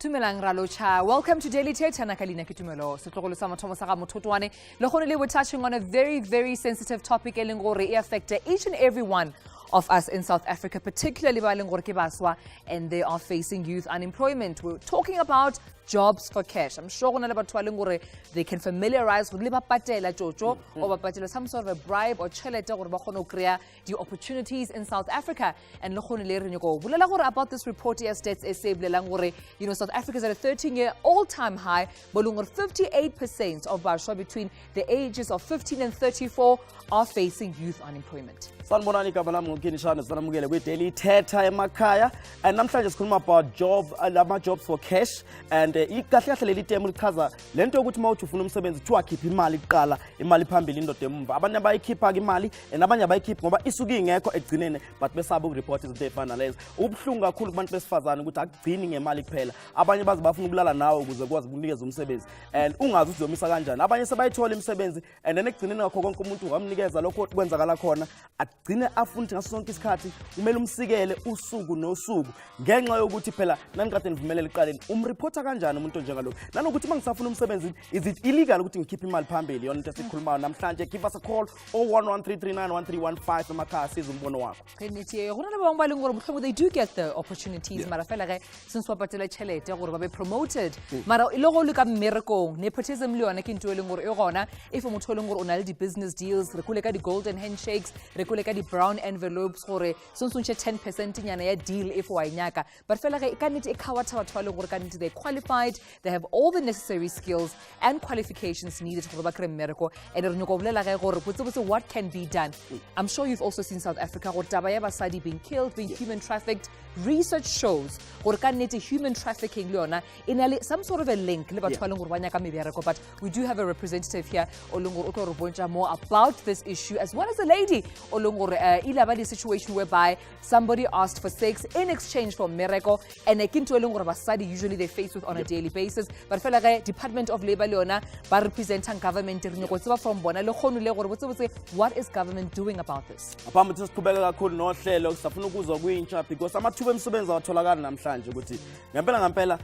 Tumelang Ralocha. Welcome to Daily Thetha nakalina kitumelo. Setlogolo sa mathomo sa ga mothotwane. Le khone we're touching on a very sensitive topic e leng gore e affect each and every one of us in South Africa, particularly ba leng gore ke baswa, and they are facing youth unemployment. We're talking about jobs for cash. I'm sure gona le batho ba leng gore they can familiarize with le ba patela jojo or ba patela some sort of a bribe or chelete gore ba khone o krea the opportunities in South Africa. And le khone le re nyoko bulela gore about this report ya stats SA bulelang gore South Africa is at a 13-year all-time high, but 58% of baswa between the ages of 15 and 34 are facing youth unemployment. Sanibonani igama lami ngokinishana sanamukele kwi Daily Thetha emakhaya, and namhlanje sikhuluma about jobs for cash, and ikahle kahle leli temu lichaza lento ukuthi mawuthi ufuna umsebenzi kuthiwa khipha imali iqala, imali phambili indoda emumva. Abanye bayikhipha ke imali and abanye abayikhiphi ngoba isuke ingekho egcinene, but besaba ukureport izinto ezifana lezo. Ubuhlungu kakhulu kubantu besifazane ukuthi akugcini ngemali kuphela. Abanye bazi bafuna ukulala nawe ukuze kwazi ukunikeza umsebenzi, and ungazi uzomisa kanjani. Abanye sebayithola imisebenzi and then egcinene ngakho konke umuntu ungamnikeza lokho kwenzakala khona, agcine afundi ngaso sonke isikhathi kumele umsikele usuku nosuku ngenxa yokuthi phela nanikade nivumelele iqaleni umreporta kanjani umuntu njengalo. Nanokuthi mangisafuna umsebenzi, is it illegal ukuthi ngikhiphe imali phambili? Yona into esikhuluma namhlanje. Give us a call 0113391315 emakhaya siza umbono wakho. Nithi gona le bang ba leng gore botlhoko they do get the opportunities, mara fela ge since wa patela chelete gore ba be promoted, mara ile go le ka mmerekong nepotism le yona ke ntwe le gore e gona if motho le gore o na le di business deals, re kule ka di golden handshakes, re kule ka di brown envelopes gore sonso ntshe 10% nyana ya deal if wa inyaka, but fela ge ka nnete e khawatha batho ba le gore ka nnete they qualified, they have all the necessary skills and qualifications needed gore ba kre mmereko. And re nyoko bolela ge gore botse what can be done. I'm sure you've also seen South Africa gore taba ya basadi being killed, being human trafficked. Research shows gore ka nnete human trafficking le yona inale some sort of a link le batho ba leng gore ba nyaka mebereko, but we do have a representative here o leng gore o tlo re bontsha more about this issue, as well as a lady o leng gore ile ba le situation whereby somebody asked for sex in exchange for miracle, and ke ntwe leng gore basadi usually they face with on a daily basis. But fela ge Department of Labor le yona ba representing government re nyoko tseba from bona le khonu le gore botse what is government doing about this. Aphambi ukuthi siqhubeka kakhulu nohlelo sifuna ukuzwa kuyintsha because amathuba emsebenzi awatholakala namhlanje ukuthi ngempela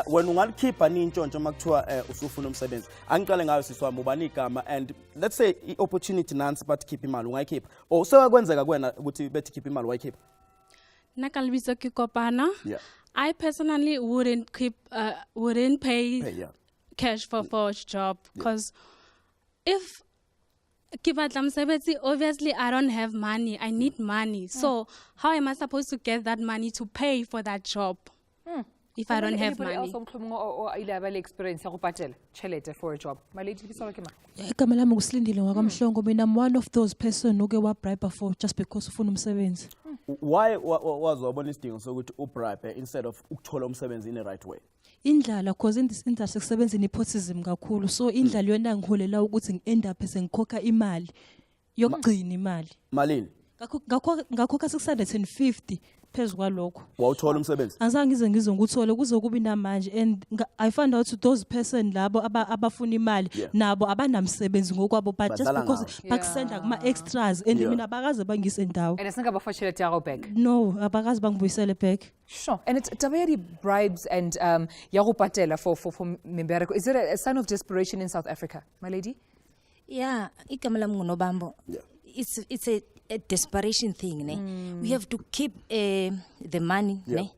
wena ungalikhipha nintshontsho makuthiwa usufuna umsebenzi. Angiqale ngayo siswami ubani igama, and let's say opportunity nansi but keep imali ungayikhipha or sekwenzeka kuwena ukuthi bethi keep imali wayikhipha? Nakalbizo ke kopana. I personally wouldn't pay cash for a job, because if obviously I don't have money, I need money. So how am I supposed to get that money to pay for that job if I don't have money? Or experience ya go patela chelete for a job. My lady bisolo ke ma. Igama lami ngusilindile ngwakamhlongo, mina I'm one of those person oke wa bribe for just because ufuna umsebenzi. Why was wabona isidingo sokuthi ubribe instead of ukuthola umsebenzi in the right way? Indlala, cause in this industry kusebenza nepotism kakhulu, so indlala yona ngiholela ukuthi ngi-end up sengikhokha imali yokugcina imali. Malini? Ngakhokha 650 phezu kwalokho. Wawuthola umsebenzi? Azange ngize ngizokuthole kuzokuba namanje, and I found out those person labo abafuna imali nabo abanamsebenzi ngokwabo, but just because bakusenda kuma extras and mina abakaze bangise ndawo. And asinga bafashele tyago back. No, abakaze bangibuyisele back. Sure. And it's tabedi bribes and ya go patela for membereko. Is it a sign of desperation in South Africa, my lady? Yeah, igama lami ngunobambo. It's a desperation thing, ne? We have to keep the money, ne?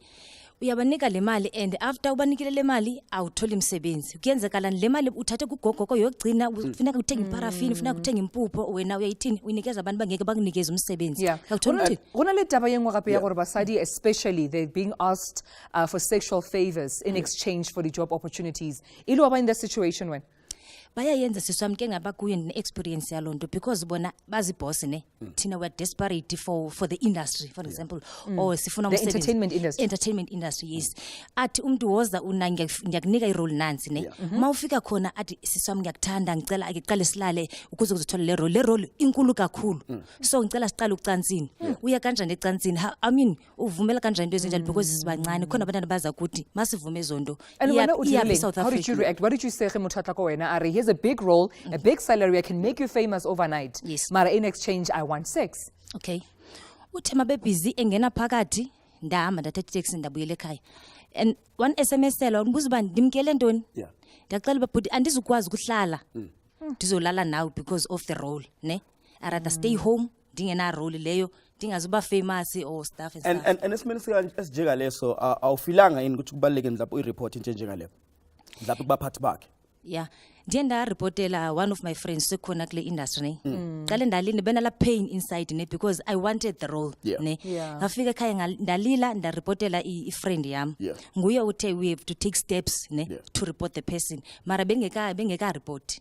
Uyabanika le mali, and after ubanikile le mali awutholi umsebenzi. Kuyenzekala le mali uthathe kugogoko yogcina ufuneka uthenga iparafini, ufuneka uthenga impupho, wena uyayithini uyinikeza abantu bangeke bakunikeze umsebenzi. Gona le taba yengwe gape ya gore basadi especially they're being asked for sexual favors in exchange for the job opportunities. Ilo aba in that situation when bayayenza siswami ke ngabakuye ne-experience yalonto, because bona bazi boss ne thina we are desperate for the industry, for example, or sifuna umsebenzi entertainment industry. Yes, athi umuntu woza una ngiyakunika i-role nansi ne mawufika khona athi siswami ngiyakuthanda ngicela aqale silale ukuze uzothola le role inkulu kakhulu, so ngicela siqale ucansini. Uya kanjani ecansini? I mean uvumela kanjani into ezinjalo, because sibancane khona abantwana baza ukuthi masivume zonto. How did you react? What did you say ge motho atla ko wena ari here's a big role, a big salary, I can make you famous overnight. Yes. Mara in exchange, I want sex. Okay. Uthema be busy engena phakathi ndahamba ndathatha taxi ndabuyela ekhaya. and one SMS selo ngibuza bani ndimkele ntoni Yeah. ndiyacela uba bhuti andizukwazi ukuhlala ndizolala now because of the role ne I rather stay home ndingena role leyo ndingazuba famous or stuff and stuff. And esimeni esinjeka leso awufilanga yini ukuthi kubaleke mhlawumbe uyireport into njengaleyo mhlawumbe kubaphathi bakhe. Yeah, ndiye ndareportela one of my friends sekhona kule industry ne qale ndalini benala pain inside ne because I wanted the role ne ngafika ekhaya ndalila ndareportela i-friend yami nguye uthe we have to take steps ne to report the person mara bengeka report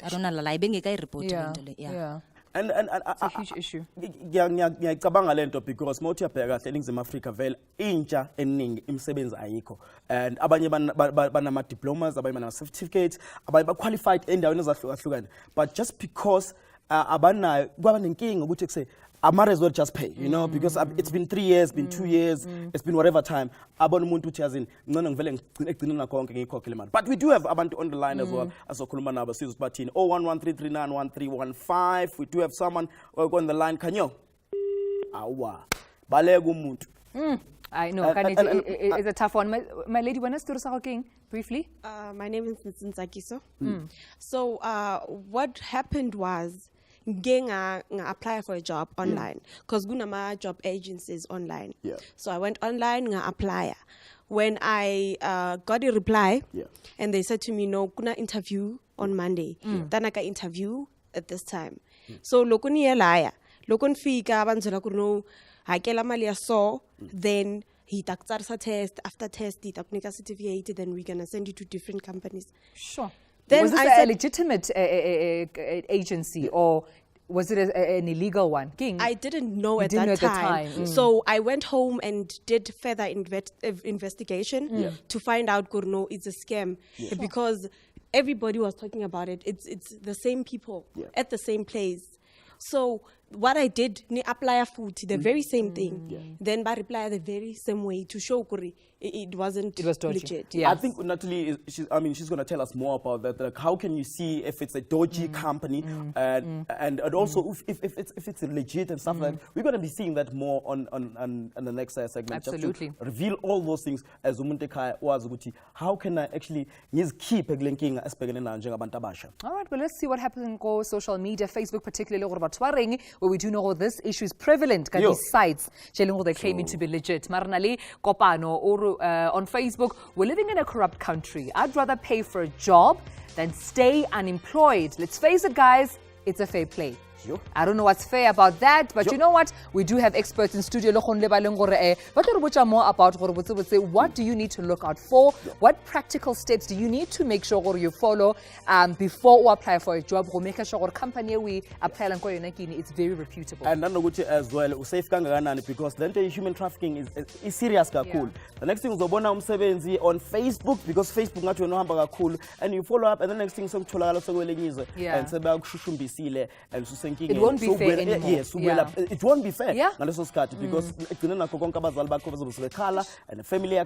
I don't know la bengeka report into le yeah. And it's a huge issue. ngiyacabanga lento because mawuthi uyabheka kahle eNingizimu Afrika vele intsha eningi imisebenzi ayikho and abanye banama diplomas abanye banama certificates abanye ba qualified endaweni ezahlukahlukene but just because abanayo kwaba nenkinga ukuthi kuse I might as well just pay, you know, because it's been 3 years, been 2 years, it's been whatever time. Abona umuntu uthi yazini ngcono ngivele ngigcine nakho konke ngikhokhele imali. But we do have abantu on the line as well asokhuluma nabo sizwe bathini 0113391315. We do have someone on the line. Kanyo awa baleka umuntu. I know, it's a tough one. My lady, when I stood briefly. My name is Nsakiso. So what happened was I apply for a job online because gunama job agencies online. So I went online nga apply. When I got a reply and they said to me no kuna interview on Monday. Then I got interview at this time. So lokuni elaya lokun fika banzola kuno hakela mali so then he taktsarisa test after test he takunika certificate then we're gonna send you to different companies. Sure. Then was this a legitimate agency or was it an illegal one? King? I didn't know at that time. So I went home and did further investigation to find out Gurno it's a scam because everybody was talking about it. It's the same people at the same place. So what I did, ni apply food, the very same thing. Then by reply the very same way to show Kuri it was legit. I think Natalie, she's going to tell us more about that. Like, how can you see if it's a dodgy company and also if it's legit and stuff like that? We're going to be seeing that more on the next segment. Absolutely. Just to reveal all those things as Umuntekai was Guti. How can I actually keep a linking as Peganabasha? All right, well, let's see what happens on social media, Facebook particularly, where we do know this issue is prevalent. These sites, they claiming to be legit. Maranali, Kopano, or on Facebook, we're living in a corrupt country. I'd rather pay for a job than stay unemployed. Let's face it, guys, it's a fair play. I don't know what's fair about that, but you know what? We do have experts in studio. But more about what do you need to look out for? What practical steps do you need to make sure you follow before you apply for a job? Make sure company we apply it's very reputable. And then as well, safe because then human trafficking is serious. Cool. The next thing is on Facebook because Facebook not cool, and you follow up, and the next thing is and it won't be fair anymore. Yes, it won't be fair. Because and the family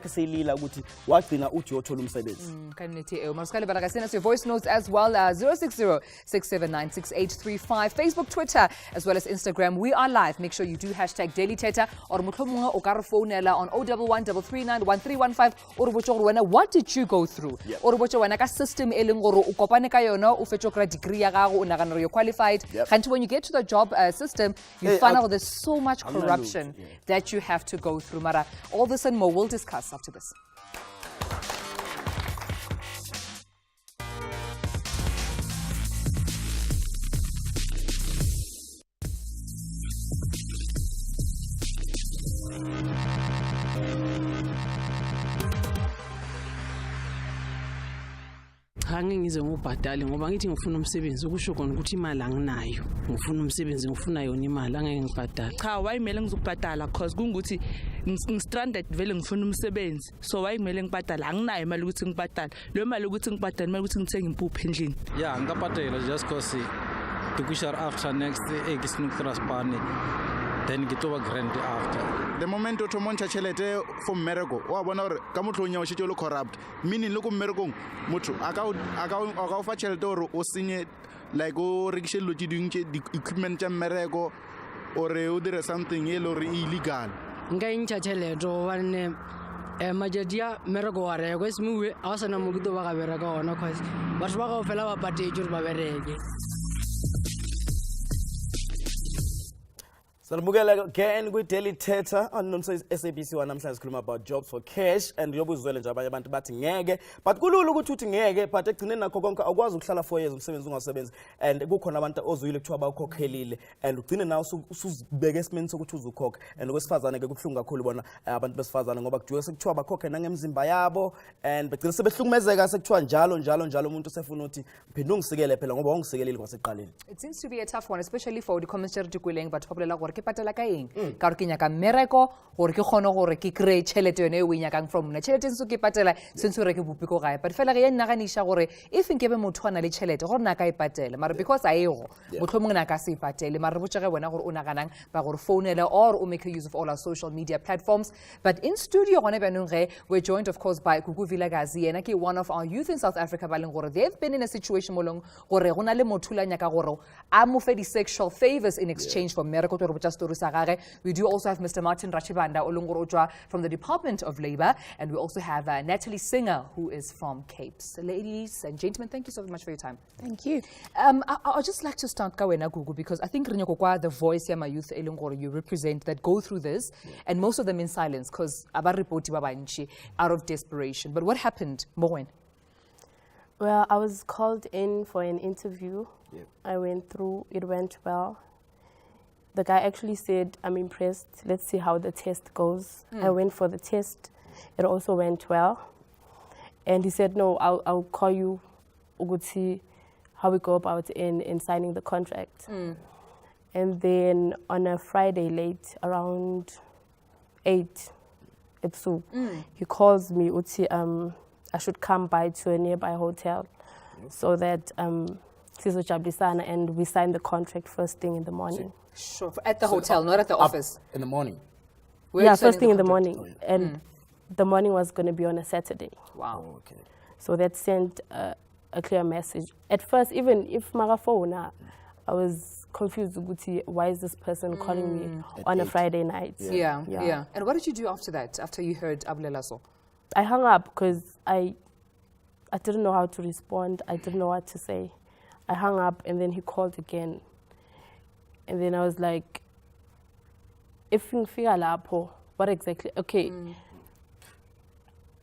send us your voice notes as well 060-679-6835 Facebook, Twitter, as well as Instagram. We are live. Make sure you do hashtag Daily Thetha or mutlhomunga o ka re founela on 011-339-1315 or what did you go through? Or wena ka system e leng gore o kopane ka yona o fetso kra degree ya gago o nagana you're qualified. When you get to the job system, you find out there's so much corruption that you have to go through. Mara, all this and more we'll discuss after this. Hange ngize ngobhadale ngoba ngithi ngifuna umsebenzi ukusho khona ukuthi imali anginayo ngifuna umsebenzi ngifuna yona imali angeke ngibhadale cha wayimele ngizokubhadala because kungukuthi ngistranded vele ngifuna umsebenzi so wayimele ngibhadala anginayo imali ukuthi ngibhadale lo mali ukuthi ngibhadale imali ukuthi ngithenge impuphu endlini ngabhadala just cause to after next ekisnik transpane then get over grand after the moment to moncha chelete for miracle wa bona re ka motho nya o shitse lo corrupt meaning le ko miracle motho aka fa chelete or o senye like o rekishe lo ding equipment ya miracle or o dire something illegal nka intcha chelete one majadia mereko wa reko esimuwe awasana mokito ba ka bereka ona cause batho ba kaofela ba patetse gore ba bereke. Sanibukela again kwi-Daily Thetha anomso SABC namhlanje sikhuluma about jobs for cash and yobuzwele nje abanye abantu bathi ngeke but kulula ukuthi uthi ngeke but ekugcineni nakho konke akwazi ukuhlala 4 years umsebenzi ungasebenzi and kukhona abantu ozuyile kuthiwa bawukhokhelile and ugcine nawe usuzibeka esimeni sokuthi uzukhokha and okwesifazane ke kubhlungu kakhulu bona abantu besifazane ngoba kujike sekuthiwa bakhokhe nangemzimba yabo and begcina sebehlukumezeka sekuthiwa njalo umuntu sefuna ukuthi phinde ungisikele phela ngoba ungisekelile kwaseqaleni. It seems to be a tough one, especially for the comments to kweleng but popular gore ke patela ka eng ka re ke nyaka mmereko gore ke kgone gore ke kry tšhelete yone e o e nyakang from nna tšhelete ntse ke patela since re ke bopiko gae but fela ge ya nnaganisha gore if nkebe motho a na le tšhelete gore na ka e patela mara because a ego mohlomongwe na ka se e patele mara re botse ge wena gore o naganang ba gore founela or o make use of all our social media platforms. But in studio gone bjanong ge we're joined of course by Gugu Vilakazi yena ke one of our youth in South Africa ba leng gore they've been in a situation mo leng gore go na le motho la nyaka gore a mo fe di-sexual favors in exchange for mmereko to re botsa story sa gage. We do also have Mr. Martin Rachibanda Olungorojwa from the Department of Labor, and we also have Natalie Singer, who is from Capes. Ladies and gentlemen, thank you so much for your time. Thank you. I'd just like to start Kawena Gugu because I think Rinyokokwa, the voice my youth Elungoro you represent that go through this, and most of them in silence because abaripoti babanchi out of desperation. But what happened, Mowen? Well, I was called in for an interview. Yeah. I went through, it went well. The guy actually said, I'm impressed, let's see how the test goes. I went for the test, it also went well. And he said, no, I'll call you, we'll see how we go about in signing the contract. And then on a Friday late, around 8, he calls me, Uti, I should come by to a nearby hotel so that and we signed the contract first thing in the morning. Sure, at the hotel, not at the office. In the morning? Yeah, first thing in the morning. And the morning was going to be on a Saturday. Wow. Oh, okay. So that sent a clear message. At first, even if Marafona, I was confused. Why is this person calling me on a Friday night? Yeah. And what did you do after that, after you heard Abulelaso? I hung up because I didn't know how to respond. I didn't know what to say. I hung up and then he called again. And then I was like, if you figure lapo, what exactly? Okay.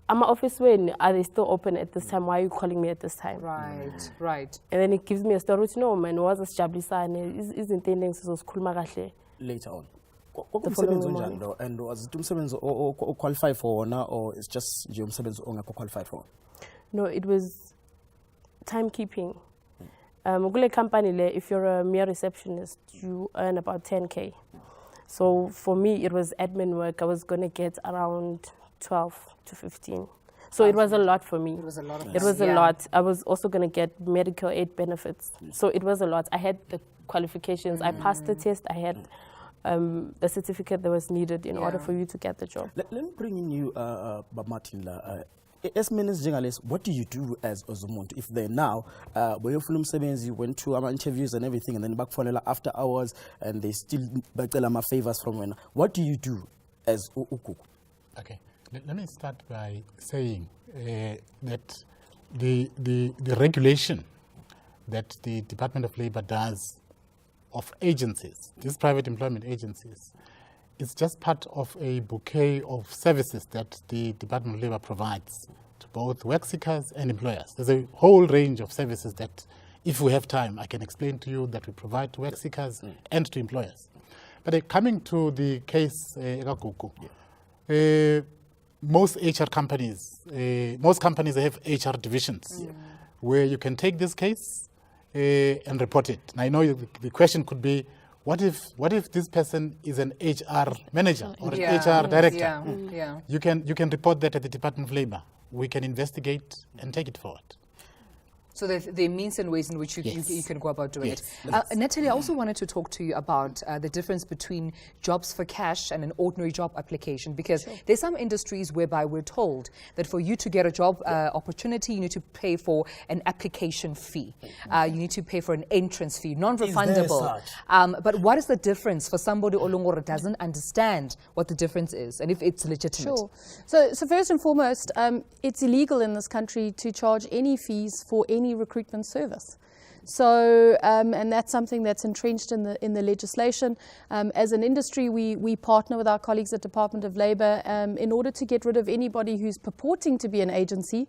I'm office when are they still open at this time? Why are you calling me at this time? Right. And then it gives me a story. No man, was a Jablisa and is intending to school magahle. Later on. The following morning. And was it or qualify for now, or it's just you qualified for? No, it was timekeeping. Gule company, if you're a mere receptionist, you earn about 10K. So for me, it was admin work. I was going to get around 12 to 15. So it was a lot for me. It was a lot of It was a lot. I was also going to get medical aid benefits. So it was a lot. I had the qualifications. I passed the test. I had the certificate that was needed in order for you to get the job. Let me bring in you, Martin. As journalists, what do you do as Ozumuntu? If they're now, where you you went to interviews and everything, and then back for after hours, and they still back favors from when. What do you do as Uku? Okay, let me start by saying that the regulation that the Department of Labor does of agencies, these private employment agencies, it's just part of a bouquet of services that the Department of Labor provides to both work seekers and employers. There's a whole range of services that, if we have time, I can explain to you that we provide to work seekers and to employers. But coming to the case, most HR companies, most companies have HR divisions where you can take this case and report it. Now, I know the question could be, what if this person is an HR manager or an HR director? You can report that at the Department of Labor. We can investigate and take it forward. So there are means and ways in which you can go about doing Yes. it. Natalie, I also wanted to talk to you about the difference between jobs for cash and an ordinary job application, because there's some industries whereby we're told that for you to get a job opportunity, you need to pay for an application fee. You need to pay for an entrance fee, non-refundable. But what is the difference for somebody who doesn't understand what the difference is and if it's legitimate? Sure. So first and foremost, it's illegal in this country to charge any fees for any recruitment service. So, and that's something that's entrenched in the legislation. As an industry, we partner with our colleagues at Department of Labour in order to get rid of anybody who's purporting to be an agency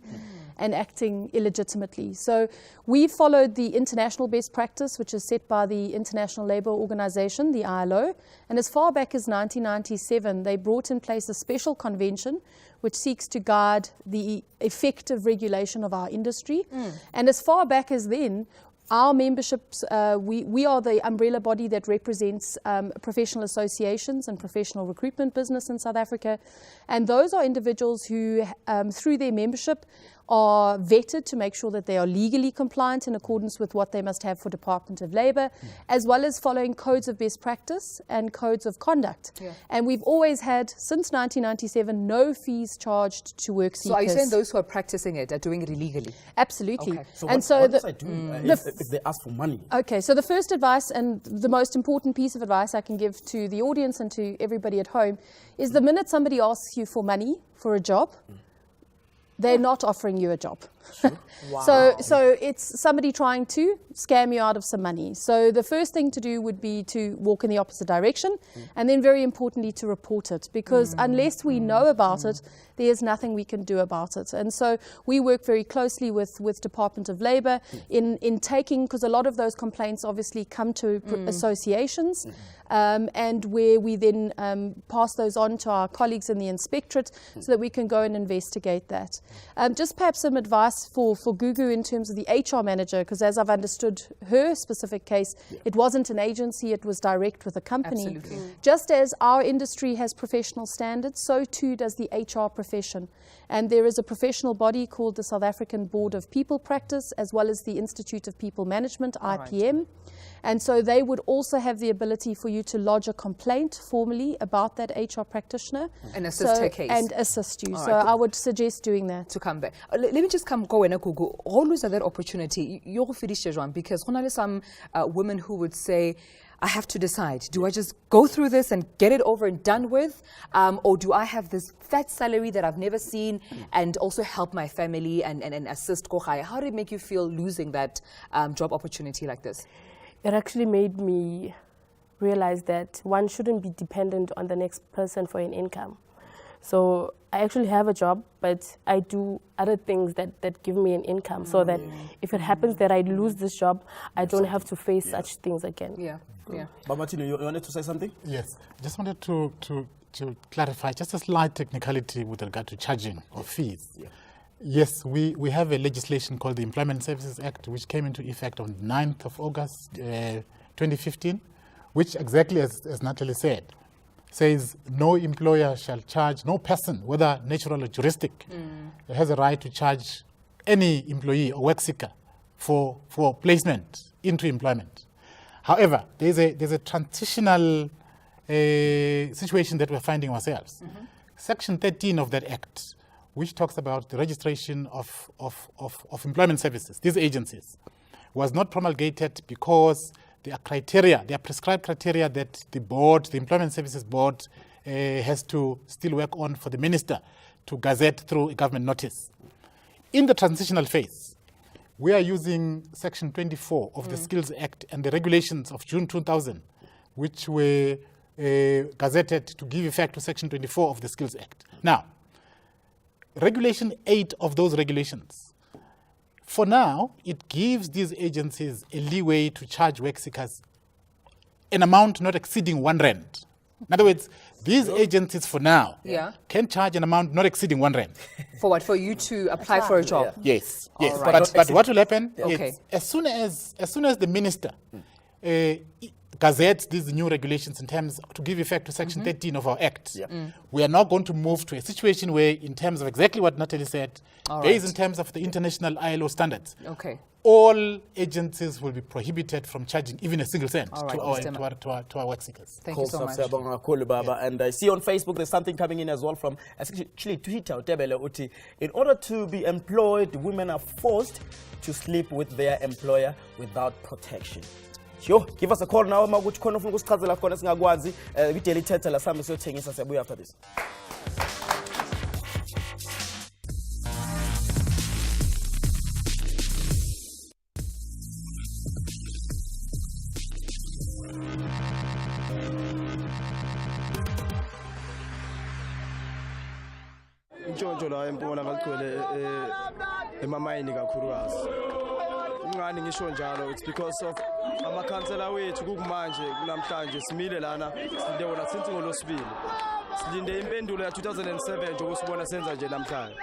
and acting illegitimately. So we followed the international best practice, which is set by the International Labour Organization, the ILO. And as far back as 1997, they brought in place a special convention which seeks to guide the effective regulation of our industry. And as far back as then, our memberships, we are the umbrella body that represents professional associations and professional recruitment business in South Africa. And those are individuals who, through their membership, are vetted to make sure that they are legally compliant in accordance with what they must have for Department of Labour, as well as following codes of best practice and codes of conduct. And we've always had, since 1997, no fees charged to work seekers. So are you saying those who are practicing it are doing it illegally? Absolutely. Okay. So and what does I do if they ask for money? Okay, so the first advice and the most important piece of advice I can give to the audience and to everybody at home is the minute somebody asks you for money for a job, they're not offering you a job. So it's somebody trying to scam you out of some money. So the first thing to do would be to walk in the opposite direction, and then very importantly to report it, because unless we know about it, there's nothing we can do about it. And so we work very closely with Department of Labour in taking, because a lot of those complaints obviously come to associations, and where we then pass those on to our colleagues in the inspectorate so that we can go and investigate that. Just perhaps some advice for Gugu in terms of the HR manager, because as I've understood her specific case, it wasn't an agency, it was direct with a company. Absolutely. Just as our industry has professional standards, so too does the HR profession. And there is a professional body called the South African Board of People Practice, as well as the Institute of People Management, IPM. And so they would also have the ability for you to lodge a complaint formally about that HR practitioner. And assist her case. And assist you. All So right. I would suggest doing that. To come back. Let me just go and go. Always that opportunity. You're finished, because some women who would say, I have to decide, do I just go through this and get it over and done with? Or do I have this fat salary that I've never seen and also help my family and assist Kohaya? How did it make you feel losing that job opportunity like this? It actually made me realize that one shouldn't be dependent on the next person for an income. So I actually have a job, but I do other things that give me an income so that if it happens that I lose this job, I don't have to face such things again. But Martino, you wanted to say something? Yes, just wanted to clarify just a slight technicality with regard to charging of fees. Yes, we have a legislation called the Employment Services Act, which came into effect on 9th of August 2015, which exactly as Natalie said, says no employer shall charge, no person, whether natural or juristic, has a right to charge any employee or work seeker for placement into employment. However, there's a transitional situation that we're finding ourselves. Section 13 of that Act, which talks about the registration of employment services, these agencies, was not promulgated because there are prescribed criteria that the board, the Employment Services Board, has to still work on for the minister to gazette through a government notice. In the transitional phase, we are using Section 24 of the Skills Act and the regulations of June 2000, which were gazetted to give effect to Section 24 of the Skills Act. Now, Regulation 8 of those regulations, for now, it gives these agencies a leeway to charge work seekers an amount not exceeding R1. In other words, these agencies for now can charge an amount not exceeding R1. For what? For you to apply for a job? Yes. Yes. Right. But what will happen Okay. is as soon as the minister gazettes these new regulations in terms to give effect to Section 13 of our Act, we are now going to move to a situation where, in terms of exactly what Natalie said, All there is right. in terms of the international ILO standards. Okay. all agencies will be prohibited from charging even a single cent All right, to our work seekers. Thank you so much. And I see on Facebook there's something coming in as well from actually Twitter. In order to be employed, women are forced to sleep with their employer without protection. Sure, give us a call now. Maguchi khona ufuna ukusichazela khona singakwazi iDaily Thetha la sami siyothengisa siyabuya after this. Intshontsho la eMpumalanga ligcwele emamayini kakhulukazi. Ingani ngisho njalo, it's because of amakhansela wethu kukumanje kunamhlanje simile lana silinde wona since ngolosibili. Silinde impendulo ya 2007 nje ukusibona senza nje namhlanje.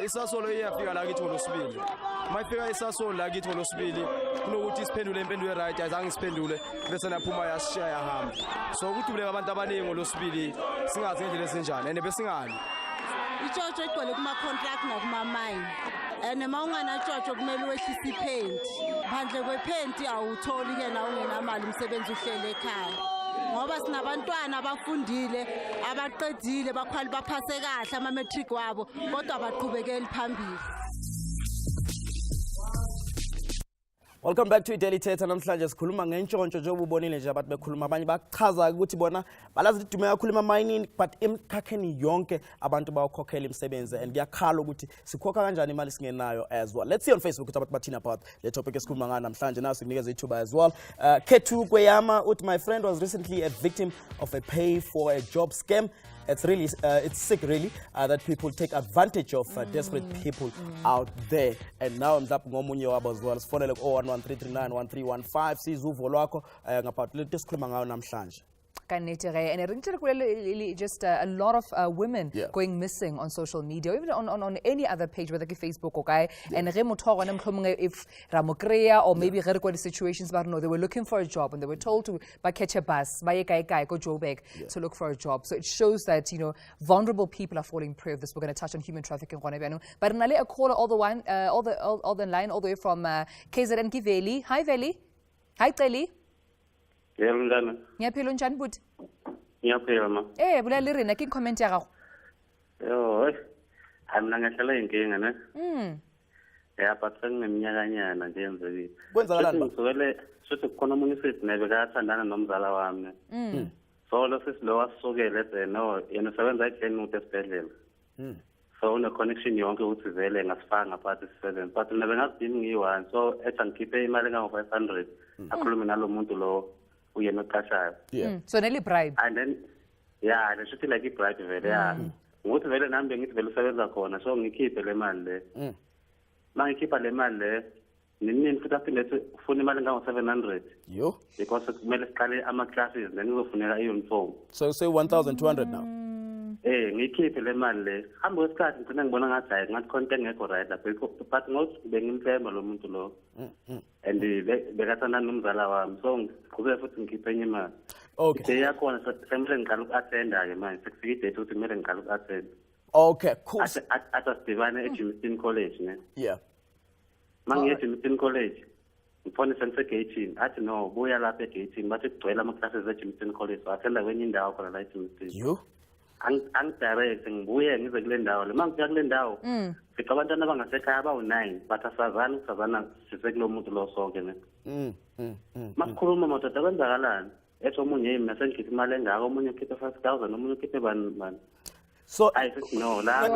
Isasolo iyafika la kithi ngolosibili. Mayifika isasolo la kithi ngolosibili kunokuthi isiphendule impendulo right azange isiphendule bese naphuma yashiya yahamba. So ukuthi ubuleka abantu abaningi ngolosibili singazi ngendlela esenjani ene besingani. Ichocho igcwele kuma-contract nakuma-mine and uma unganatshotsho kumele wehlise iphenti phandle kwephenti awutholi-ke na ungenamali umsebenzi uhlele ekhaya ngoba sinabantwana abafundile abaqedile baphase kahle ama-matric wabo kodwa abaqhubekeli phambili. Welcome back to iDaily Thetha. Namhlanje sikhuluma ngentshontsho njengoba ubonile nje abantu bekhuluma abanye bachaza ukuthi bona balazi idume kakhulu ema-mining but emkhakheni yonke abantu bawukhokhela imisebenzi and kuyakhala ukuthi sikhokha kanjani imali singenayo as well. Let's see on Facebook ukuthi abantu bathina about le topic esikhuluma ngayo namhlanje naso sikunikeza ithuba as well. Kethu Kweyama uthi my friend was recently a victim of a pay for a job scam. It's really, it's sick really that people take advantage of desperate people out there. And now I'm ngomunye wabo as well. Sifonele ku 011-339-1315 sizuvo lwakho ngaphakathi lento esikhuluma ngayo namhlanje. And just a lot of women going missing on social media, or even on any other page, whether it's Facebook or and if Ramokrea or maybe situations, but no, they were looking for a job and they were told to catch a bus, go Joburg to look for a job. So it shows that vulnerable people are falling prey of this. We're going to touch on human trafficking, but a caller all the line all the way from KZN Valley. Hi Valley. Hi Teli. Ngiyaphila unjani buti? Ngiyaphila ma. Bulali rena ke comment ya gago. Yo, mina ngahlala inkinga ne. But sengineminyakanyana nje yenzekile. Kwenzakalani ba? Ngizwele sithi khona umunye sisi naye bekathandana nomzala wami. So lo sisi lo wasukele no yena usebenza eClinic esibhedlela. So une connection yonke ukuthi vele ngasifanga phakathi sisebenza. But nabe ngasidini ngiyi-1 so ethi angikhiphe imali engango-500 akhulume nalomuntu lo. So nearly bribe. And then they should like a bribe vele ngokuthi vele nami bengithi vele usebenza khona so ngikhiphe le mali le mangikhipha le mali le nini futhi aphinde ufuna imali engango-700 because kumele siqale ama-classes then kuzofuneka i-uniform so say 1,200 now. Ngikhiphe le mali le hamba kwesikhathi ngigcina ngibona ngathi hayi ngathi khonto engekho right lapho but ngokuthi bengimthemba lo muntu lo and bekathandana nomzala wami so ngiqhubeke futhi ngikhiphe enye imali. Day yakhona semele ngiqala uku-attenda-ke manje sekufika idate ukuthi kumele ngiqala uku-attenda. Okay, cool. Athi sidibane eJimston College ne. Mangiye eJimston College ngifone sengisegeyithini athi no buya lapha egeyithini bathi kugcwele ama-classes eJimston College so attenda kwenye indawo khona la eJimston. Angidirect ngibuye ngize kule ndawo le mangifika kule ndawo fika abantwana abangasekhaya abawu-9 but asazani kusazana sisekulo muntu lo sonke ne masikhuluma madoda kwenzakalani ethi omunye mina sengikhiphe imali engako omunye ukhiphe 5,000 omunye ukhiphe bani so no la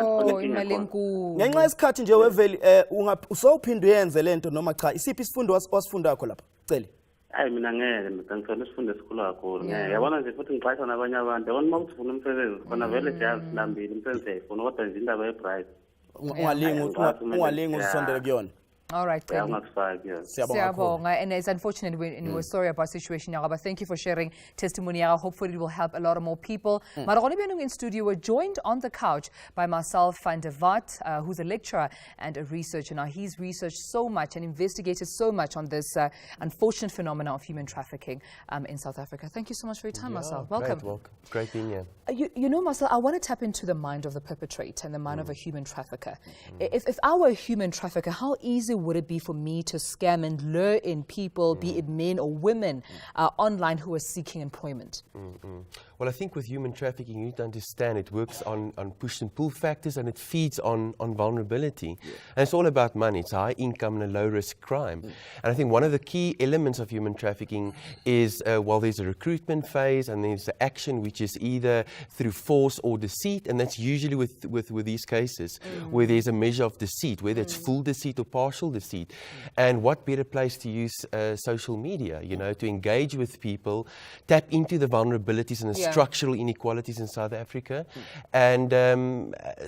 ngenxa yesikhathi nje weveli usowuphinde uyenze lento noma cha isiphi isifundo wasifundakho lapha cele. Hayi mina ngeke ngithole isifundo esikhulu kakhulu ngeke yabona nje futhi ngixhayisa nabanye abantu yabona uma uthi ufuna umsebenzi khona vele siyasilambile umsebenzi uyayifuna kodwa nje indaba ye-price ungalingi usondele kuyona. All right, and it's unfortunate we're sorry about the situation, but thank you for sharing testimony. Hopefully it will help a lot of more people. In studio, we're joined on the couch by myself and Thetha, who's a lecturer and a researcher. Now, he's researched so much and investigated so much on this unfortunate phenomenon of human trafficking in South Africa. Thank you so much for your time, Marcel. Welcome. Great being here. You know, Marcel, I want to tap into the mind of the perpetrator and the mind of a human trafficker. If I were a human trafficker, how easy would it be for me to scam and lure in people, be it men or women, online who are seeking employment? Well, I think with human trafficking, you need to understand it works on push and pull factors, and it feeds on vulnerability. And it's all about money. It's high income and a low risk crime. And I think one of the key elements of human trafficking is, there's a recruitment phase, and there's the action, which is either through force or deceit, and that's usually with these cases where there's a measure of deceit, whether it's full deceit or partial deceit. And what better place to use social media, to engage with people, tap into the vulnerabilities and the structural inequalities in South Africa. And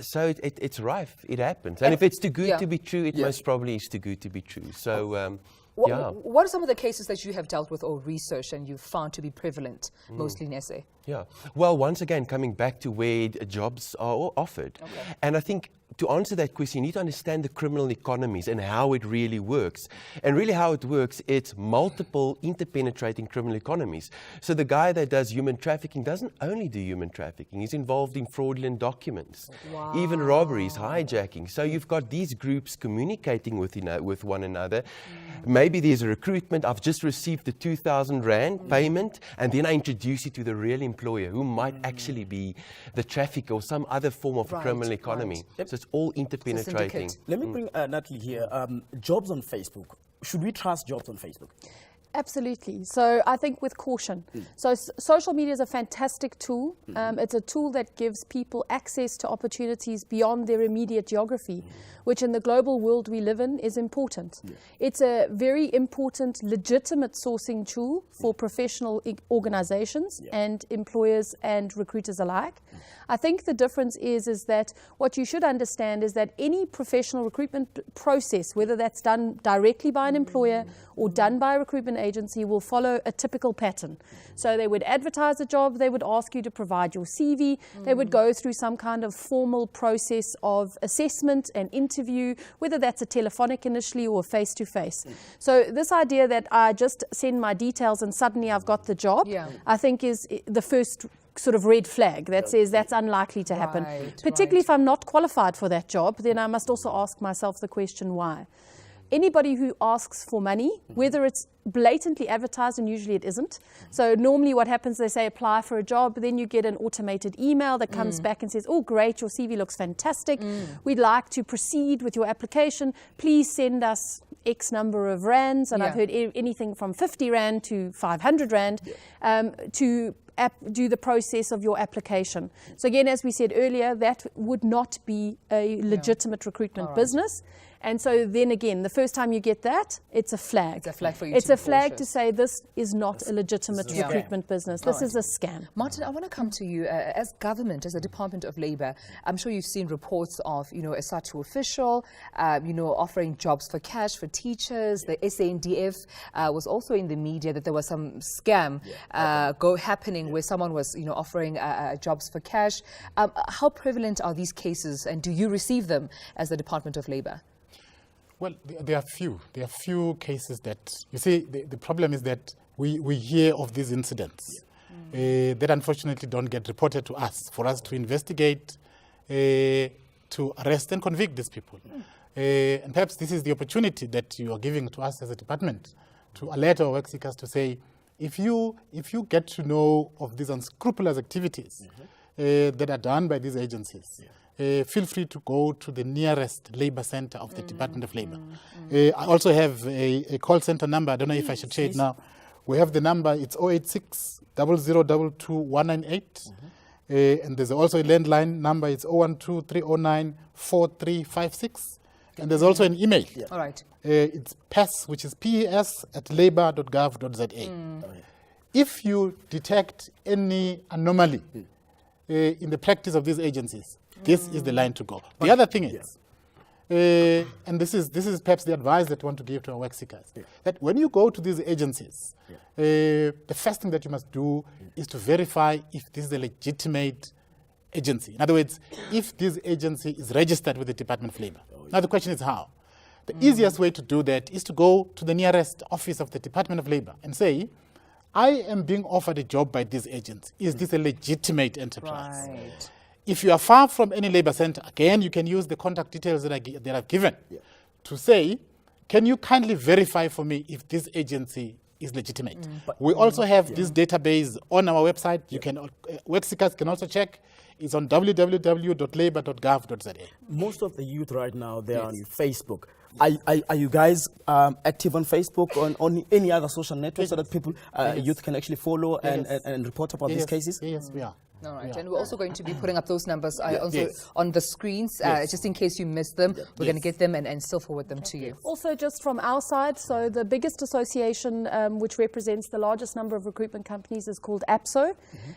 so it's rife, it happens. And if it's too good to be true, it most probably is too good to be true. So, What are some of the cases that you have dealt with or researched and you've found to be prevalent, mostly in SA? Yeah. Well, once again, coming back to where jobs are offered. And I think to answer that question, you need to understand the criminal economies and how it really works. And really how it works, it's multiple interpenetrating criminal economies. So the guy that does human trafficking doesn't only do human trafficking. He's involved in fraudulent documents, even robberies, hijacking. So you've got these groups communicating with one another. Maybe there's a recruitment. I've just received the 2,000 Rand payment, and then I introduce you to the real employer who might actually be the trafficker or some other form of criminal economy. So it's all interpenetrating. Let me bring Natalie here. Jobs on Facebook. Should we trust jobs on Facebook? Absolutely. So I think with caution. So social media is a fantastic tool. It's a tool that gives people access to opportunities beyond their immediate geography, which in the global world we live in is important. It's a very important, legitimate sourcing tool for professional organizations and employers and recruiters alike. I think the difference is that what you should understand is that any professional recruitment process, whether that's done directly by an employer or done by a recruitment agency, will follow a typical pattern. So they would advertise a job, they would ask you to provide your CV, they would go through some kind of formal process of assessment and interview, whether that's a telephonic initially or face-to-face. So this idea that I just send my details and suddenly I've got the job, I think is the first sort of red flag that says that's unlikely to happen. Particularly if I'm not qualified for that job, then I must also ask myself the question why. Anybody who asks for money, whether it's blatantly advertised, and usually it isn't. So normally what happens, they say apply for a job, then you get an automated email that comes back and says, oh great, your CV looks fantastic. We'd like to proceed with your application. Please send us X number of rands. And I've heard anything from 50 Rand to 500 Rand to do the process of your application. So again, as we said earlier, that would not be a legitimate recruitment business. And so then again, the first time you get that, it's a flag. It's a flag for you. It's a flag to say this is not a legitimate recruitment business. This is a scam. Martin, I want to come to you as government, as a Department of Labour. I'm sure you've seen reports of, a SATU official, offering jobs for cash for teachers. The SANDF was also in the media that there was some scam happening where someone was, offering jobs for cash. How prevalent are these cases, and do you receive them as the Department of Labour? Well, there are few. There are few cases that, you see, the problem is that we hear of these incidents that unfortunately don't get reported to us for us to investigate, to arrest and convict these people. And perhaps this is the opportunity that you are giving to us as a department to alert our work seekers to say, if you get to know of these unscrupulous activities that are done by these agencies, feel free to go to the nearest labor center of the Department of Labor. I also have a call center number. I don't know if I should share it now. We have the number. It's 086 0022 198. And there's also a landline number. It's 012 309 4356. And there's also an email. All right. It's PES, which is pes@labour.gov.za. If you detect any anomaly in the practice of these agencies, this is the line to go. The other thing is, and this is perhaps the advice that I want to give to our work seekers, that when you go to these agencies, the first thing that you must do is to verify if this is a legitimate agency. In other words, if this agency is registered with the Department of Labor. Now the question is how? The easiest way to do that is to go to the nearest office of the Department of Labor and say, I am being offered a job by this agency. Is this a legitimate enterprise? Right. If you are far from any labor center, again, you can use the contact details that I've given to say, can you kindly verify for me if this agency is legitimate? We also have this database on our website. You can, work seekers can also check. It's on www.labor.gov.za. Most of the youth right now, they're on Facebook. Are you guys active on Facebook, on any other social networks so that people, youth can actually follow and report about these cases? Yes, we are. All right, and we're also going to be putting up those numbers also on the screens, just in case you missed them. We're going to get them and still forward them to you. Also, just from our side, so the biggest association which represents the largest number of recruitment companies is called APSO,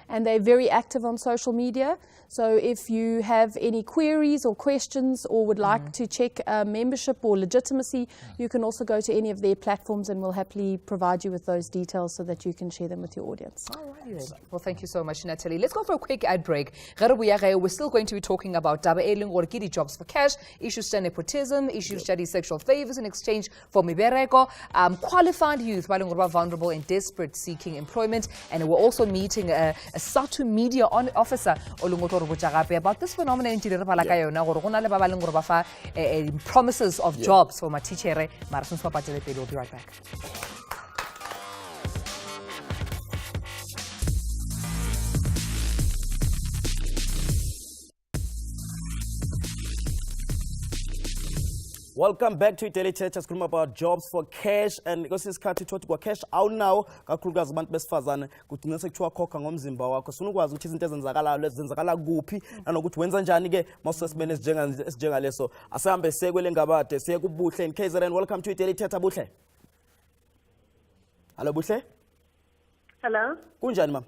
and they're very active on social media. So if you have any queries or questions or would like to check membership or legitimacy, you can also go to any of their platforms and we'll happily provide you with those details so that you can share them with your audience. All right. Well, thank you so much, Natalie. Let's go for a quick ad break. We're still going to be talking about jobs for cash, issues to nepotism, issues to sexual favors in exchange for mibereko, qualified youth vulnerable and desperate seeking employment, and we're also meeting a SATU media officer about this phenomenon promises of jobs for matichere. We'll be right back. Welcome back to Daily Thetha. Sikhuluma about jobs for cash, and kwesikhathi thothi kwa cash awunawo kakhulukazi abantu besifazane kugcina sekuthiwa khokha ngomzimba wakho. Sifuna ukwazi ukuthi izinto ezenzakala kuphi nanokuthi wenza njani ke mawusesimene esinjengaleso. Asihambe sekwele ngabade siye kubuhle in KZN. Welcome to Daily Thetha. Buhle. Hello Buhle. Hello. Kunjani mama?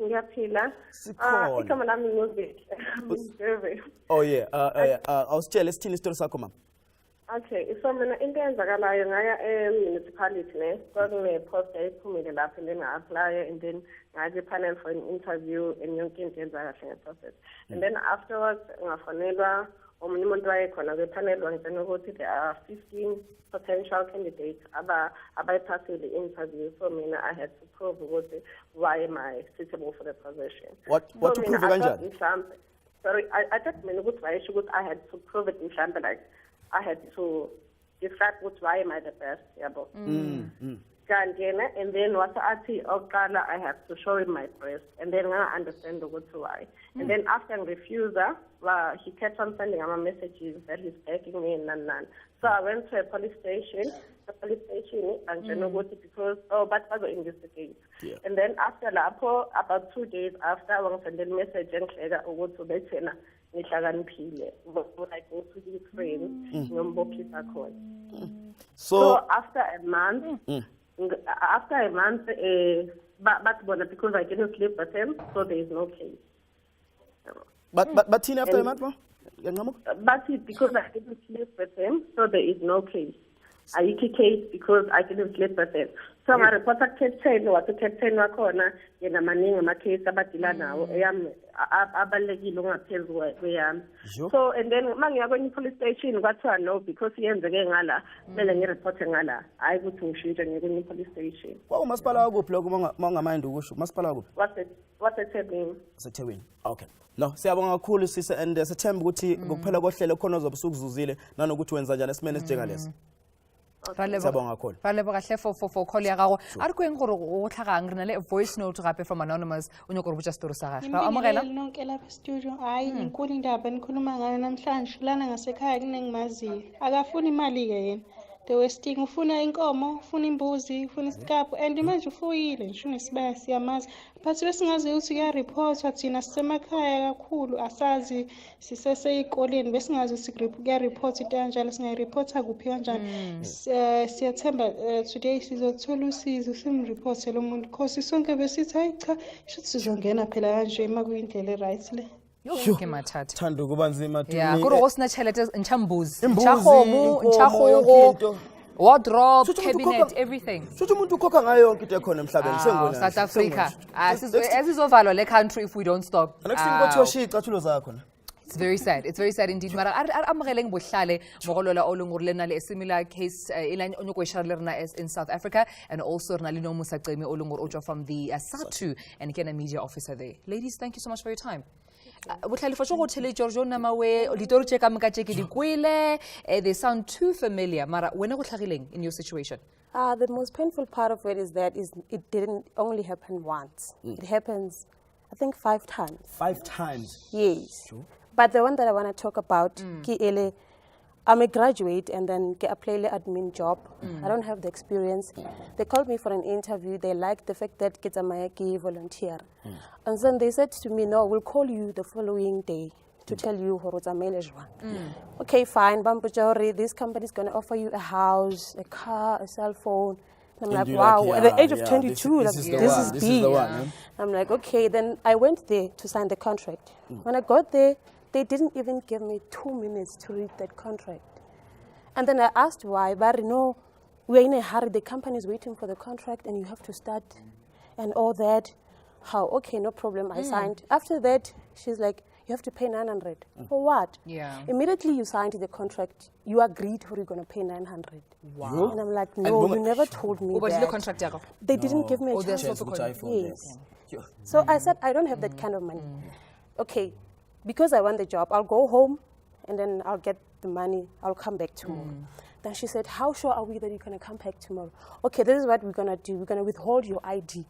Ngiyaphila. Sikhona. Igama lami Music. Oh yeah. Awusitshele isithini isitori sakho mama? Okay, so mina into eyenzakalayo ngaya municipality ne kwakune-post eyayiphumile lapho and then nga-apply and then ngathi panel for an interview and yonke into yenza kahle nge-process. And then afterwards ngafonelwa omunye umuntu wayekhona kwe-panel wangitshela ukuthi there are 15 potential candidates abayiphasile the-interview, so mina I had to prove ukuthi why am I suitable for the position. What to prove kanjani? Sorry, I thought mina ukuthi wayesho ukuthi I had to prove it mhlambe like I had to describe why am I the best, yabo. And then what I have to show him my breast, and then I understand why. And then after refuser, he kept on sending him messages that he's begging me and none. So I went to a police station. The police station and because but I go investigate. And then after Lapo, about 2 days after, I want to send a message and go to Betena. Like go to his friends, so after a month, but because I didn't sleep with him, so there is no case. But after a month, but because I didn't sleep with him, so there is no case. I case because I didn't sleep with him. So my reporter kept saying what to kept saying wakona yena maningi ama-case abadila nawo abalulekile ongaphezulu kweyami. So and then mangiya kwenye police station kwathiwa no because yenzeke ngala kumele ngireport ngala hayi ukuthi ngishintshe ngiye kwenye police station. Umasipala wakuphi lokho mawungamind ukusho umasipala wakuphi? waseThekwini. WaseThekwini. Okay. No, siyabonga kakhulu sise and sethemba ukuthi ngokuphela kohlelo khona uzobe usukuzuzile nanokuthi wenza njani esimene esinjengalesi. Siyabonga kakhulu. Baleboga hle for call ya gago. A re kweng gore o tlhagang re na le voice note gape from anonymous o nyaka gore botsa story sa gago. Ba amogela. Nonke lapha studio hayi inkulu indaba enikhuluma ngayo namhlanje lana ngasekhaya kunengimaziyo. Akafuni imali ke yena. The Westing ufuna inkomo, ufuna imbuzi, ufuna isikapu and manje ufuyile ngisho nesibaya siyamazi. But besingaze ukuthi kuyareportwa thina sisemakhaya kakhulu asazi siseseyikoleni besingaze kuya-report into kanjalo singayireporta kuphi kanjani. Siyathemba today sizothola usizo simreporte lo muntu because sonke besithi hayi cha shothi sizongena phela kanje uma kuyindlela e-right le. Ke mathatha. Thanda kuba nzima tu. Yeah, kuri go sna chelete nchambuzi, nchahomu, nchahogo, wardrobe, cabinet, everything. Shothi umuntu ukhokha ngayo yonke into ekhona emhlabeni sengona. South Africa. Asizovalwa le country if we don't stop. It's very sad. It's very sad indeed. Mara amgeleng bohlale mogolola olungore lena le similar case ila onyokweshara lerna in South Africa and also rna le no musaceme olungore otswa from the SATU and again a media officer there. Ladies, thank you so much for your time. botlhalefo go tshele Giorgio Namawe ditori tse ka moka tse ke di kwele they sound too familiar mara wena go tlhagileng in your situation. The most painful part of it is that it didn't only happen once. It happens, I think, 5 times. 5 times? Yes. Sure. But the one that I want to talk about, I'm a graduate and then get a playlist admin job. I don't have the experience. They called me for an interview. They liked the fact that kids are my volunteer. And then they said to me, no, we'll call you the following day to tell you okay, fine. This company is going to offer you a house, a car, a cell phone. And I'm like, wow, at the age of 22, this is big. I'm like, okay. Then I went there to sign the contract. When I got there, they didn't even give me 2 minutes to read that contract. And then I asked why, but no, we're in a hurry. The company is waiting for the contract and you have to start and all that. How? Okay, no problem. I signed. After that, she's like, you have to pay 900. For what? Yeah. Immediately you signed the contract, you agreed for you're going to pay 900. Wow. And I'm like, no, you never told me that. The contract, they didn't give me a chance. Yes. So I said, I don't have that kind of money. Okay, because I want the job, I'll go home and then I'll get the money. I'll come back tomorrow. Then she said, how sure are we that you're going to come back tomorrow? Okay, this is what we're going to do. We're going to withhold your ID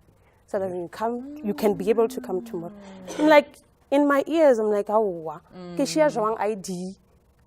so that when you come, you can be able to come tomorrow. I'm like, in my ears, I'm like, oh, she has wrong ID.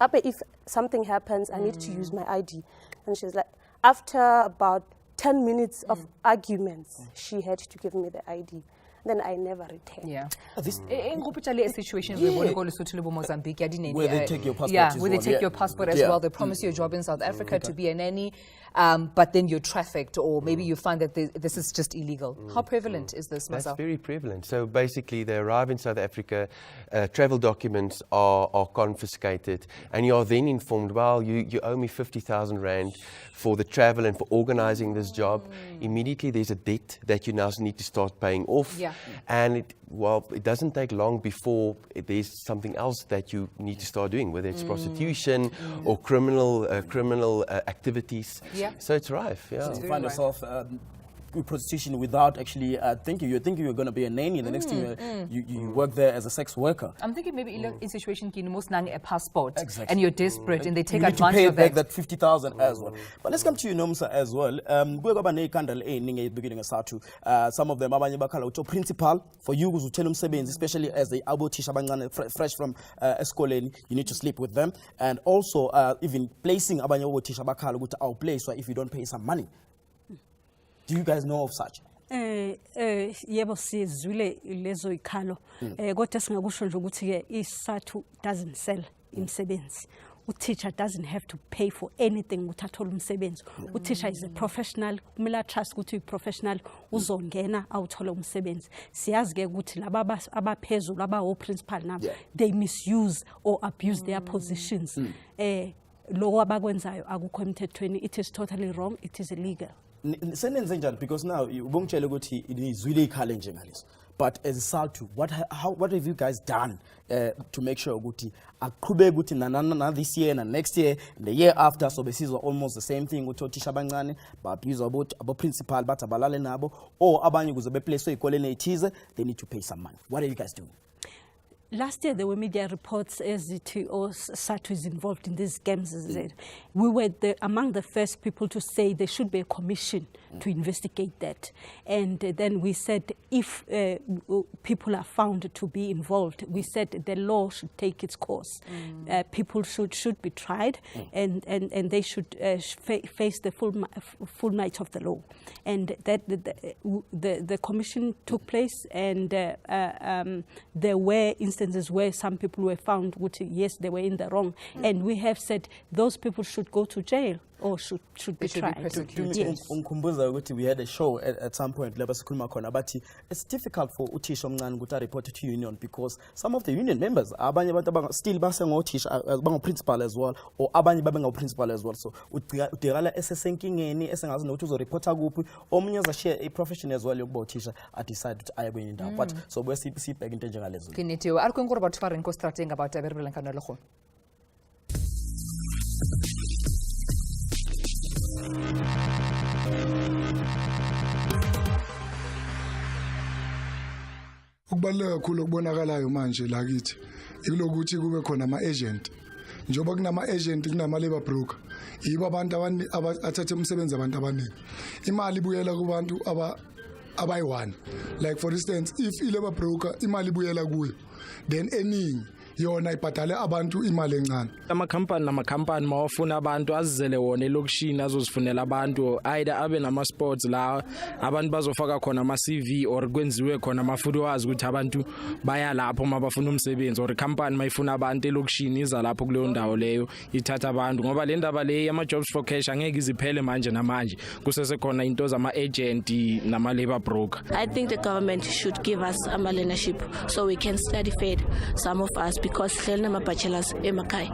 If something happens, I need to use my ID. And she's like, after about 10 minutes of arguments, she had to give me the ID. Then I never returned. Yeah. In a situation where they take your passport where they take your passport as well. They promise you a job in South Africa to be a nanny, but then you're trafficked, or maybe you find that this is just illegal. How prevalent is this, Masa? That's very prevalent. So basically, they arrive in South Africa, travel documents are confiscated, and you are then informed, well, you owe me 50,000 Rand for the travel and for organizing this job. Immediately, there's a debt that you now need to start paying off. Yeah. And it doesn't take long before there's something else that you need to start doing, whether it's prostitution or criminal activities. Yeah. So it's rife. Yeah. So you find yourself prostitution without actually thinking. You're thinking you're going to be a nanny, and the next thing you work there as a sex worker. I'm thinking maybe in situation you most nang a passport, exactly. And you're desperate, and they take you advantage need to of pay back that. that 50,000 as well. But let's come to you, Nomsa, as well. Beginning some of them are principal for you who tell them especially as they abo tisha fresh from school, you need to sleep with them, and also even placing abanye tisha bakala with our place if you don't pay some money. Do you guys know of such? Yebo sizwile lezo ikhalo kodwa singakusho nje ukuthi ke isathu doesn't sell imsebenzi. Teacher doesn't have to pay for anything ukuthi athole umsebenzi. Teacher is a professional, kumele trust ukuthi professional uzongena awuthola umsebenzi. Siyazi ke ukuthi laba abaphezulu aba principal nabo they misuse or abuse their positions. Lo abakwenzayo akukho emthethweni. It is totally wrong. It is illegal. Because now but as a saltu, what have you guys done to make sure this year and next year and the year after, so this is almost the same thing with tisha bangane but abuse about principal but abalale nabo or abanye kuzobe place so they need to pay some money. What are you guys doing? Last year, there were media reports as to SATU is involved in these games. We were among the first people to say there should be a commission to investigate that. And then we said if people are found to be involved, we said the law should take its course. People should be tried and they should face the full might of the law. And that the commission took place, and there were instances where some people were found, yes, they were in the wrong. And we have said those people should go to jail or should be tried. Yes. We had a show at some point, it's difficult for utisha omncane to report to union because some of the union members are still principal as well, or principal as well. So share a profession as well about teacher at decide to I going down. But so we see back in journalism. Kinetio ar ko about faring ko strategy about berbelan kana lo. ukuba okubaluleke kakhulu okubonakalayo manje la kithi ikulokuthi kube khona ama-agent njengoba kunama-agent kunama-labor broker yibo abantu athathe umsebenzi abantu abaningi imali ibuyela kubantu abayi-one like for instance if i-labor broker imali ibuyela kuyo then eningi yona ibhadale abantu imali encane. Amakhampani namakhampani mawafuna abantu azizele wona elokishini azozifunela abantu either abe nama-sports la abantu bazofaka khona ama-CV or kwenziwe khona amafuthi wazi ukuthi abantu baya lapho mabafuna umsebenzi or ikhampani mayifuna abantu elokishini iza lapho kuleyo ndawo leyo ithatha abantu ngoba le ndaba le ama-jobs for cash angeke iziphele manje namanje kusesekhona into zama-agent nama-labor broker. I think the government should give us a learnership so we can study fed some of us because hlelna ama-bachelors emakhaya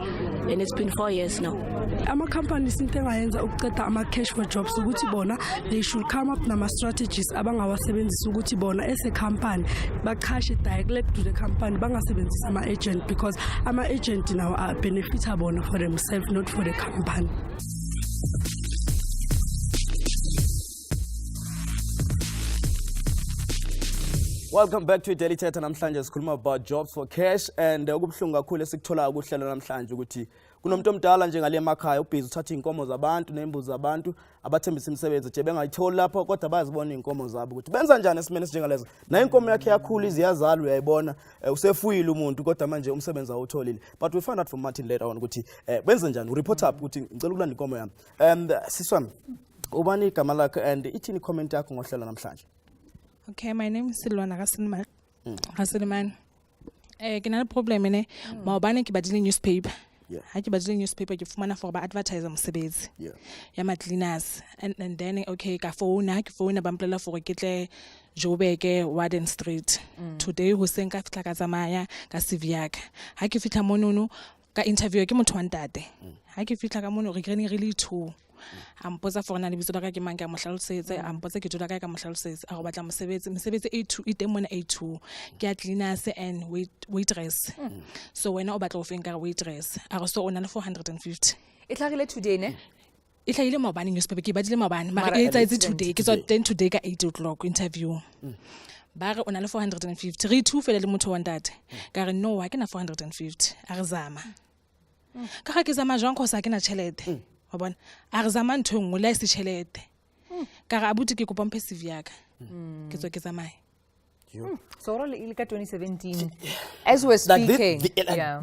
and it's been 4 years now. Ama-companies into engayenza ukuceda ama-cash for jobs ukuthi bona they should come up nama-strategies abangawasebenzisa ukuthi bona as a company bachashe direct to the company bangasebenzisa ama-agent because ama-agent now are benefita bona for themselves not for the company. Welcome back to Daily Thetha. Namhlanje sikhuluma about jobs for cash and ukubhlungu kakhulu esikuthola ukuhlelo namhlanje ukuthi kunomuntu omdala njengale emakhaya ubhizi uthatha inkomo zabantu nembuzi zabantu abathembisa imisebenzi nje bengayithola lapho kodwa bazibona inkomo zabo ukuthi benza njani esimene sinjengalezo na inkomo yakhe yakhulu iziyazala uyayibona usefuyile umuntu kodwa manje umsebenzi awutholile but we found out from Martin later on ukuthi benza njani ureport up ukuthi ngicela ukulanda inkomo yami siswami ubani igama lakho and ithini comment yakho ngohlelo namhlanje. Okay, my name is Silwana Gasilman. Ke problem ne maobane ke badile newspaper. Ha ke badile newspaper ke fumana for ba advertiser mosebetsi. Ya ma cleaners and then okay ka phone ha ke phone ba mplela for ke tle Joburg Warden Street. Today ho seng ka fitla ka tsamaya ka CV yaka. Ha ke fitla monono ka interview ke motho wa ntate. Ha ke fitla ka mono re green really two. Ampoza for na lebitso la ka ke mang ka mohlalosetse ampoza ke dula ka mohlalosetse a go batla mosebetsi A2 ite mona A2 ke a cleaners and waitress so wena o batla o feng ka waitress a go so ona le 450 e tlhagile today ne e tlhagile maobane newspaper ke badile maobane mara e tsaitse today ke tswa then today ka 8 o'clock interview ba re ona le 450 re two fela le motho wa ntate ka re no wa ke na 450 a re zama ka ga ke zama jwang go sa ke na chelete wa bona a re zama ntho engwe la se chelete ka ga abuti ke kopa mphe CV yaka ke tswa ke tsamaye so role ile ka 2017 as we're speaking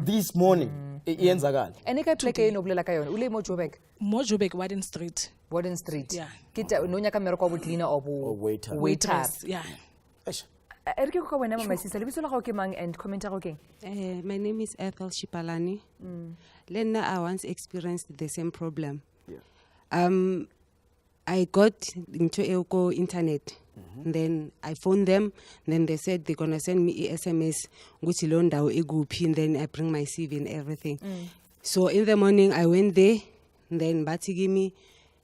this morning iyenzakala ene ka pleke eno bolela ka yona ule mo Joburg Warden Street yeah kita nonya ka mereko wa botlina obo waiters yeah Erke go wena mama sisa lebitso la go ke mang and comment go ke my name is Ethel Shipalani. Lena I once experienced the same problem. I got into Elko internet. Then I phoned them. Then they said they're gonna send me a SMS. And then I bring my CV and everything. So in the morning I went there. Then Bati give me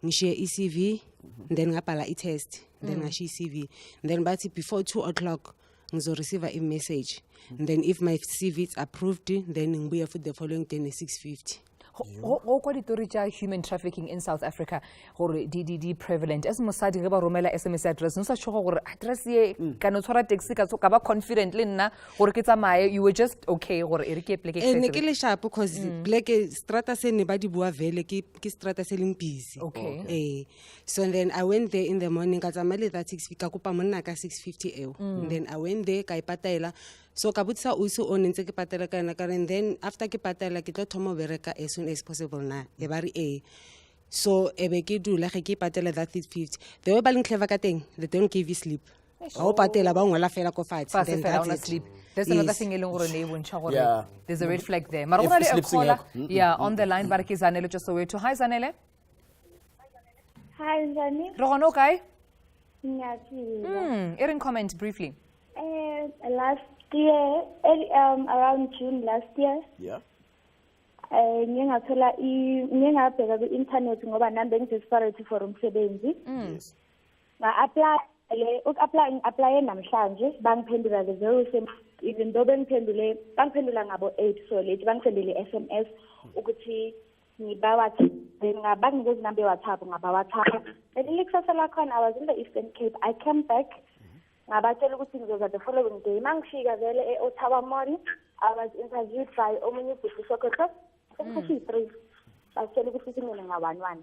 share ECV. Then ngapala test. Then I share CV. Then Bati before 2 o'clock. Ngizo receive a message. Then if my CV is approved, then we have the following day 6:50. Go kwa ditori tsa human trafficking in South Africa gore di prevalent as mosadi re ba romela SMS address no sa tshoga gore address ye kana tshwara taxi ka ka ba confident le nna gore ke tsamaye you were just okay gore e re ke pleke ke ne ke le sharp because black strata se ne ba di bua vele ke strata se leng busy. Okay. So then I went there in the morning ka tsamaya that 6:50 ka kopa monna ka 6:50 then I went there ka ipatela so ka butsa uso o ntse ke patela kana and then after ke patela ke tlo thoma bereka as soon as possible na e ba re so ebe ke dula ge ke patela that 6:50 the way ba leng clever ka teng they don't give you sleep o patela ba ngwala fela ko fatshe then that's sleep. There's another thing eleng gore ne bontsha gore there's a red flag there mara gona le caller on the line ba re ke Zanele just so to hi Zanele. Hi Zani. Rogono kai Nyati. Erin comment briefly. Last year, around June last year. Yeah. Ngingathola ngingabheka ku-internet ngoba nami bengi-desperate for umsebenzi. Apply namhlanje bangiphendula the very same even though bangiphendula ngabo 8 so late bangisendele SMS ukuthi ngibawa then ngabanginika izinamba WhatsApp ngaba WhatsApp. Elikusasa lakhona I was in the Eastern Cape. I came back ngabatshela ukuthi ngizoza the following day. Mangifika vele e-Ottawa Mall, I was interviewed by omunye ubhuti Sokoto. Sekuthi 3. Batshela ukuthi singene nga-1-1.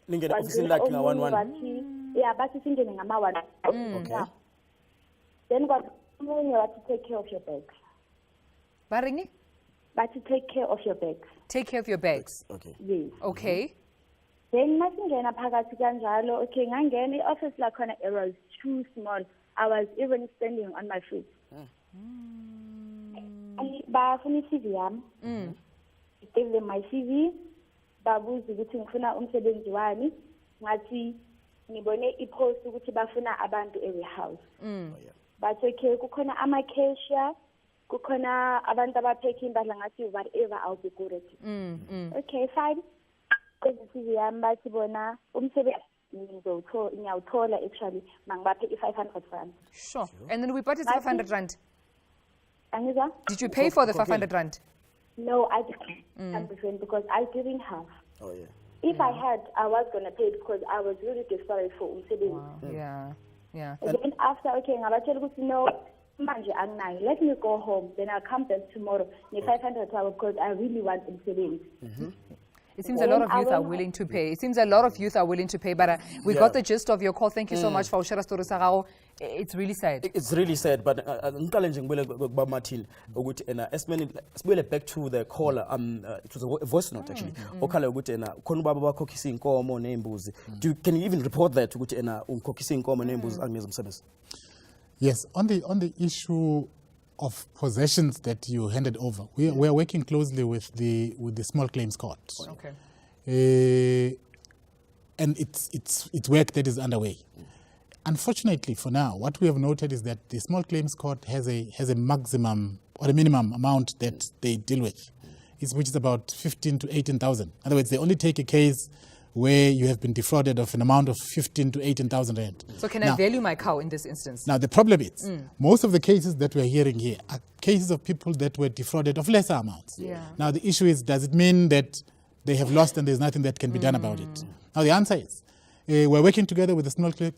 Ningene ofisini lakhe nga-1-1. Yeah, bathi singene ngama-1. Okay. Then omunye wathi take care of your bags. Baringi? Bathi take care of your bags. Take care of your bags. Okay. Yes. Okay. Then masingena phakathi kanjalo, okay, ngangena i-office lakhona, it was too small. I was even standing on my feet. Bafuna i-CV yami. I gave them my CV. Babuza ukuthi ngifuna umsebenzi wani. Ngathi ngibone i-post ukuthi bafuna abantu e-warehouse. Bathi okay, kukhona ama-cashier, kukhona abantu abapheka impahla, ngathi whatever, I'll be good at it. Okay, fine. CV yami bathi bona umsebenzi ngiyawuthola actually mangibaphe i-500 rand. Sure. And then we bought it 500 rand. Angiza? Did you pay for the 500 rand? No, I didn't because I didn't have. Oh yeah. If I had, I was gonna pay because I was really desperate for umsebenzi. Wow. Yeah. Yeah. And then after, okay, ngabatshela ukuthi no, manje anginayo. Let me go home. Then I'll come back tomorrow. Ne-500 because I really want umsebenzi. It seems a lot of youth are willing to pay. It seems a lot of youth are willing to pay, but we got the gist of your call. Thank you so much for sharing story Sarao. It's really sad. It's really sad, but challenging ukuthi esibuyele back to the caller. It was a voice note actually. Okhala ukuthi khona ubaba bakhokhisa inkomo nembuzi. Can you even report that ukuthi ukhokhisa inkomo nembuzi angeza umsebenzi? Yes, on the issue of possessions that you handed over, we are working closely with the small claims court. Okay. And it's work that is underway. Unfortunately, for now, what we have noted is that the small claims court has a maximum or a minimum amount that they deal with, which is about 15 to 18,000. In other words, they only take a case where you have been defrauded of an amount of 15 to 18,000 rand. So can I value my cow in this instance? Now the problem is, most of the cases that we're hearing here are cases of people that were defrauded of lesser amounts. Yeah. Now the issue is, does it mean that they have lost and there's nothing that can be done about it? Now the answer is, we're working together with the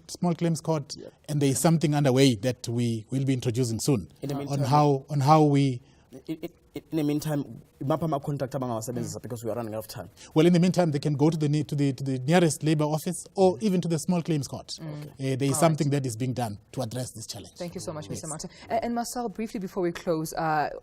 small claims court, and there is something underway that we will be introducing soon on how we. In the meantime, because we are running out of time. Well, in the meantime, they can go to the nearest labor office or even to the small claims court. There is something that is being done to address this challenge. Thank you so much, Mr. Martin. And Marcel, briefly before we close,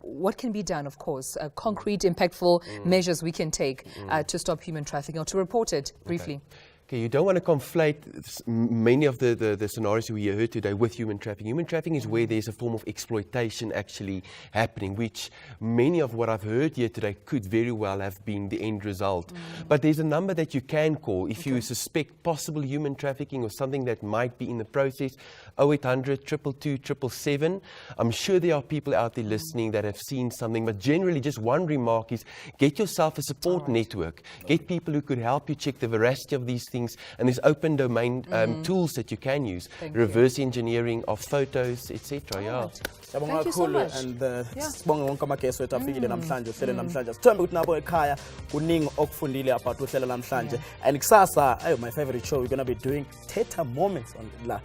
what can be done, of course, concrete, impactful measures we can take to stop human trafficking or to report it briefly? Okay, you don't want to conflate many of the scenarios we heard today with human trafficking. Human trafficking is where there's a form of exploitation actually happening, which many of what I've heard here today could very well have been the end result. But there's a number that you can call if you suspect possible human trafficking or something that might be in the process. 0800 222 777. I'm sure there are people out there listening that have seen something, but generally just one remark is get yourself a support network. Get people who could help you check the veracity of these things. And there's open domain tools that you can use. Reverse engineering of photos, etc. Yeah. Thank you so much. And sibonge wonke amaguest wethu afikile namhlanje uhlelo namhlanje. Sithembe ukuthi nabo ekhaya kuningi okufundile about uhlelo namhlanje. And kusasa, my favorite show, we're going to be doing Thetha moments on la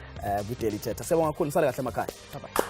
with Daily Thetha. Sibonge kakhulu, nisale kahle emakhaya. Bye bye.